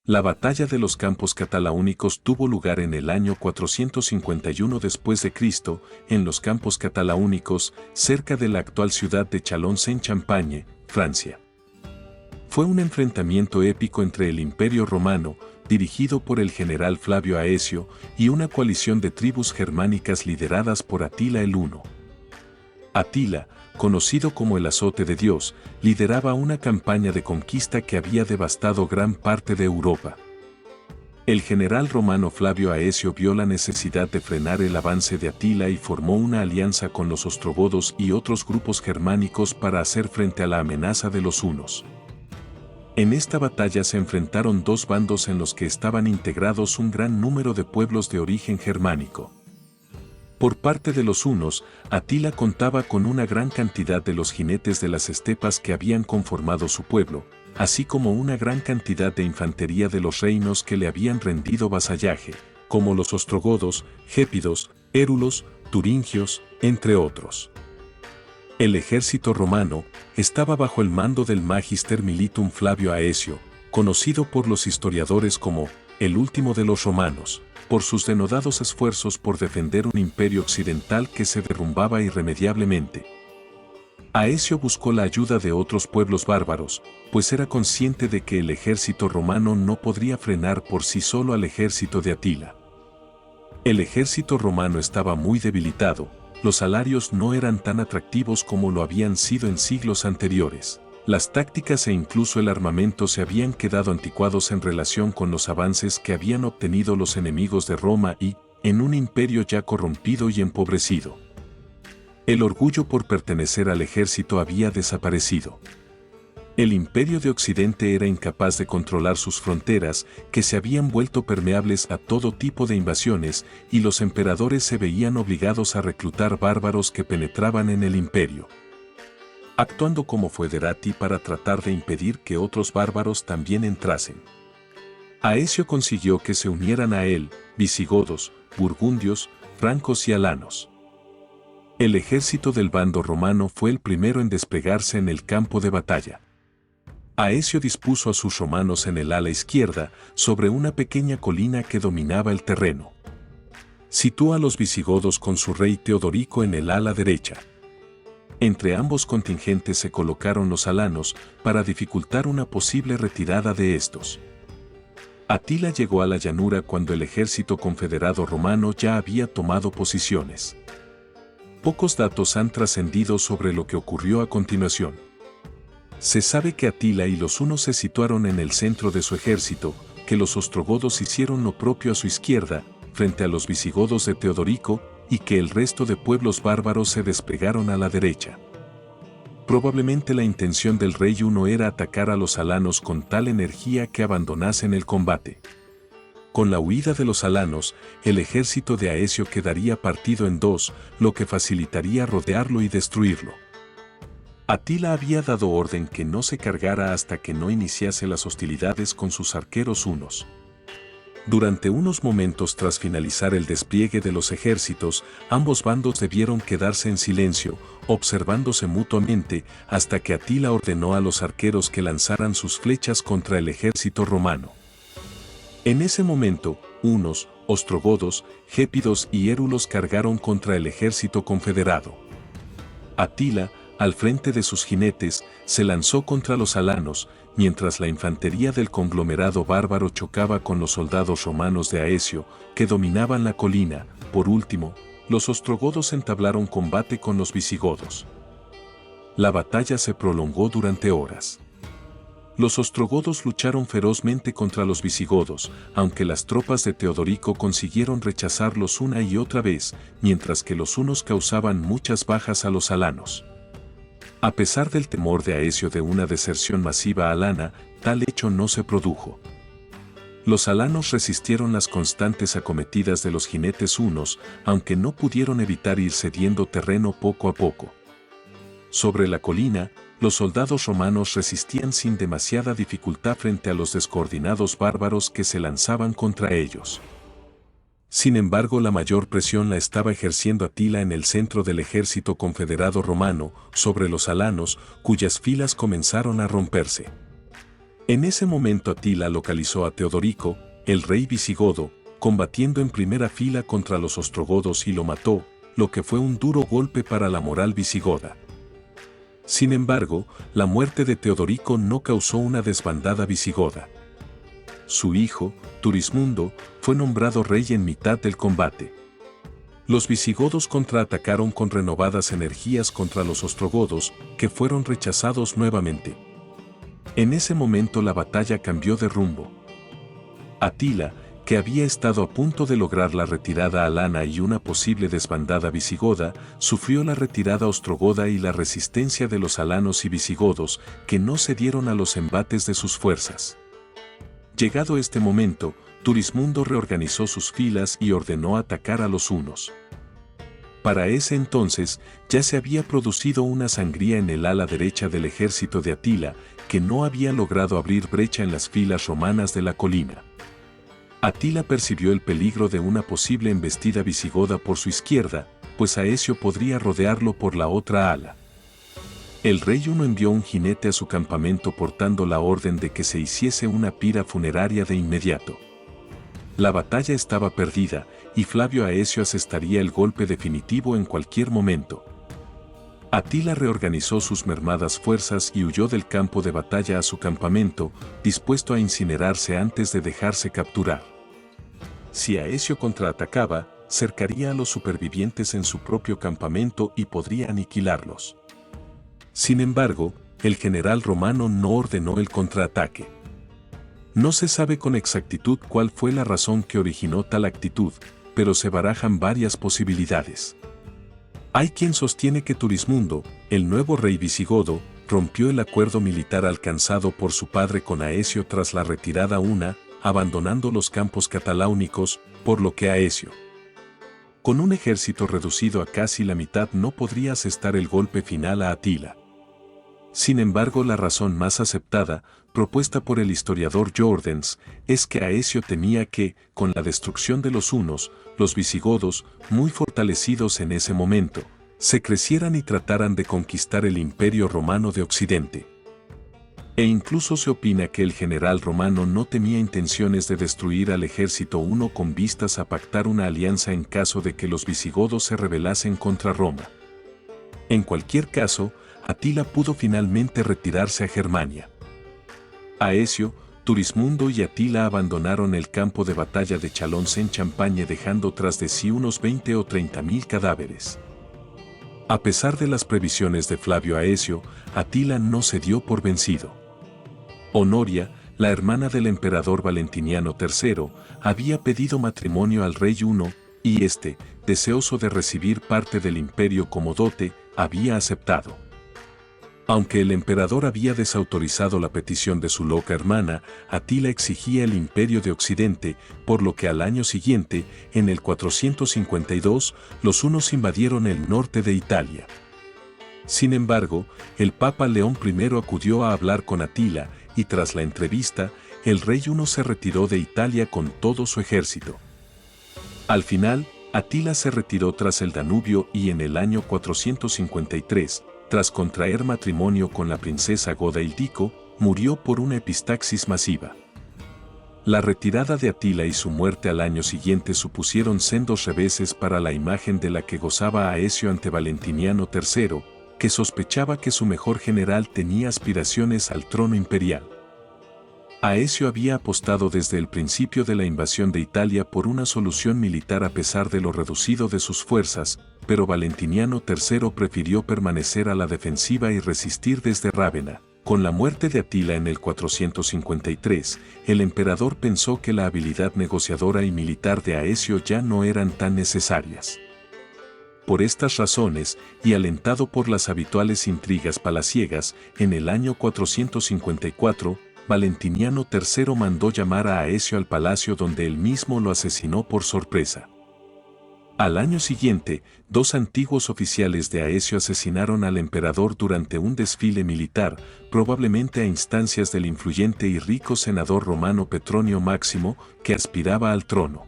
La batalla de los Campos Catalaúnicos tuvo lugar en el año 451 después de Cristo, en los Campos Catalaúnicos, cerca de la actual ciudad de Châlons-en-Champagne, Francia. Fue un enfrentamiento épico entre el Imperio Romano, dirigido por el general Flavio Aecio, y una coalición de tribus germánicas lideradas por Atila el Huno. Atila, conocido como el azote de Dios, lideraba una campaña de conquista que había devastado gran parte de Europa. El general romano Flavio Aecio vio la necesidad de frenar el avance de Atila y formó una alianza con los ostrogodos y otros grupos germánicos para hacer frente a la amenaza de los hunos. En esta batalla se enfrentaron dos bandos en los que estaban integrados un gran número de pueblos de origen germánico. Por parte de los hunos, Atila contaba con una gran cantidad de los jinetes de las estepas que habían conformado su pueblo, así como una gran cantidad de infantería de los reinos que le habían rendido vasallaje, como los ostrogodos, gépidos, érulos, turingios, entre otros. El ejército romano estaba bajo el mando del Magister Militum Flavio Aecio, conocido por los historiadores como el último de los romanos, por sus denodados esfuerzos por defender un imperio occidental que se derrumbaba irremediablemente. Aecio buscó la ayuda de otros pueblos bárbaros, pues era consciente de que el ejército romano no podría frenar por sí solo al ejército de Atila. El ejército romano estaba muy debilitado, los salarios no eran tan atractivos como lo habían sido en siglos anteriores. Las tácticas e incluso el armamento se habían quedado anticuados en relación con los avances que habían obtenido los enemigos de Roma y, en un imperio ya corrompido y empobrecido. El orgullo por pertenecer al ejército había desaparecido. El imperio de Occidente era incapaz de controlar sus fronteras, que se habían vuelto permeables a todo tipo de invasiones, y los emperadores se veían obligados a reclutar bárbaros que penetraban en el imperio, actuando como foederati para tratar de impedir que otros bárbaros también entrasen. Aecio consiguió que se unieran a él visigodos, burgundios, francos y alanos. El ejército del bando romano fue el primero en desplegarse en el campo de batalla. Aecio dispuso a sus romanos en el ala izquierda, sobre una pequeña colina que dominaba el terreno. Situó a los visigodos con su rey Teodorico en el ala derecha. Entre ambos contingentes se colocaron los alanos para dificultar una posible retirada de estos. Atila llegó a la llanura cuando el ejército confederado romano ya había tomado posiciones. Pocos datos han trascendido sobre lo que ocurrió a continuación. Se sabe que Atila y los hunos se situaron en el centro de su ejército, que los ostrogodos hicieron lo propio a su izquierda, frente a los visigodos de Teodorico, y que el resto de pueblos bárbaros se desplegaron a la derecha. Probablemente la intención del rey huno era atacar a los alanos con tal energía que abandonasen el combate. Con la huida de los alanos, el ejército de Aecio quedaría partido en dos, lo que facilitaría rodearlo y destruirlo. Atila había dado orden que no se cargara hasta que no iniciase las hostilidades con sus arqueros hunos. Durante unos momentos tras finalizar el despliegue de los ejércitos, ambos bandos debieron quedarse en silencio, observándose mutuamente, hasta que Atila ordenó a los arqueros que lanzaran sus flechas contra el ejército romano. En ese momento, hunos, ostrogodos, gépidos y érulos cargaron contra el ejército confederado. Atila, al frente de sus jinetes, se lanzó contra los alanos, mientras la infantería del conglomerado bárbaro chocaba con los soldados romanos de Aecio, que dominaban la colina. Por último, los ostrogodos entablaron combate con los visigodos. La batalla se prolongó durante horas. Los ostrogodos lucharon ferozmente contra los visigodos, aunque las tropas de Teodorico consiguieron rechazarlos una y otra vez, mientras que los hunos causaban muchas bajas a los alanos. A pesar del temor de Aecio de una deserción masiva alana, tal hecho no se produjo. Los alanos resistieron las constantes acometidas de los jinetes hunos, aunque no pudieron evitar ir cediendo terreno poco a poco. Sobre la colina, los soldados romanos resistían sin demasiada dificultad frente a los descoordinados bárbaros que se lanzaban contra ellos. Sin embargo, la mayor presión la estaba ejerciendo Atila en el centro del ejército confederado romano, sobre los alanos, cuyas filas comenzaron a romperse. En ese momento Atila localizó a Teodorico, el rey visigodo, combatiendo en primera fila contra los ostrogodos y lo mató, lo que fue un duro golpe para la moral visigoda. Sin embargo, la muerte de Teodorico no causó una desbandada visigoda. Su hijo, Turismundo, fue nombrado rey en mitad del combate. Los visigodos contraatacaron con renovadas energías contra los ostrogodos, que fueron rechazados nuevamente. En ese momento la batalla cambió de rumbo. Atila, que había estado a punto de lograr la retirada alana y una posible desbandada visigoda, sufrió la retirada ostrogoda y la resistencia de los alanos y visigodos, que no cedieron a los embates de sus fuerzas. Llegado este momento, Turismundo reorganizó sus filas y ordenó atacar a los hunos. Para ese entonces, ya se había producido una sangría en el ala derecha del ejército de Atila, que no había logrado abrir brecha en las filas romanas de la colina. Atila percibió el peligro de una posible embestida visigoda por su izquierda, pues Aecio podría rodearlo por la otra ala. El rey huno envió un jinete a su campamento portando la orden de que se hiciese una pira funeraria de inmediato. La batalla estaba perdida, y Flavio Aecio asestaría el golpe definitivo en cualquier momento. Atila reorganizó sus mermadas fuerzas y huyó del campo de batalla a su campamento, dispuesto a incinerarse antes de dejarse capturar. Si Aecio contraatacaba, cercaría a los supervivientes en su propio campamento y podría aniquilarlos. Sin embargo, el general romano no ordenó el contraataque. No se sabe con exactitud cuál fue la razón que originó tal actitud, pero se barajan varias posibilidades. Hay quien sostiene que Turismundo, el nuevo rey visigodo, rompió el acuerdo militar alcanzado por su padre con Aecio tras la retirada huna, abandonando los campos cataláunicos, por lo que Aecio, con un ejército reducido a casi la mitad, no podría asestar el golpe final a Atila. Sin embargo, la razón más aceptada, propuesta por el historiador Jordaens, es que Aecio temía que, con la destrucción de los hunos, los visigodos, muy fortalecidos en ese momento, se crecieran y trataran de conquistar el imperio romano de Occidente. E incluso se opina que el general romano no tenía intenciones de destruir al ejército huno con vistas a pactar una alianza en caso de que los visigodos se rebelasen contra Roma. En cualquier caso, Atila pudo finalmente retirarse a Germania. Aecio, Turismundo y Atila abandonaron el campo de batalla de Chalons-en-Champagne dejando tras de sí unos 20 o 30.000 cadáveres. A pesar de las previsiones de Flavio Aecio, Atila no se dio por vencido. Honoria, la hermana del emperador Valentiniano III, había pedido matrimonio al rey huno, y este, deseoso de recibir parte del imperio como dote, había aceptado. Aunque el emperador había desautorizado la petición de su loca hermana, Atila exigía el imperio de Occidente, por lo que al año siguiente, en el 452, los hunos invadieron el norte de Italia. Sin embargo, el Papa León I acudió a hablar con Atila, y tras la entrevista, el rey huno se retiró de Italia con todo su ejército. Al final, Atila se retiró tras el Danubio y en el año 453, tras contraer matrimonio con la princesa Goda Ildico, murió por una epistaxis masiva. La retirada de Atila y su muerte al año siguiente supusieron sendos reveses para la imagen de la que gozaba Aecio ante Valentiniano III, que sospechaba que su mejor general tenía aspiraciones al trono imperial. Aecio había apostado desde el principio de la invasión de Italia por una solución militar a pesar de lo reducido de sus fuerzas, pero Valentiniano III prefirió permanecer a la defensiva y resistir desde Rávena. Con la muerte de Atila en el 453, el emperador pensó que la habilidad negociadora y militar de Aecio ya no eran tan necesarias. Por estas razones, y alentado por las habituales intrigas palaciegas, en el año 454, Valentiniano III mandó llamar a Aecio al palacio donde él mismo lo asesinó por sorpresa. Al año siguiente, dos antiguos oficiales de Aecio asesinaron al emperador durante un desfile militar, probablemente a instancias del influyente y rico senador romano Petronio Máximo, que aspiraba al trono.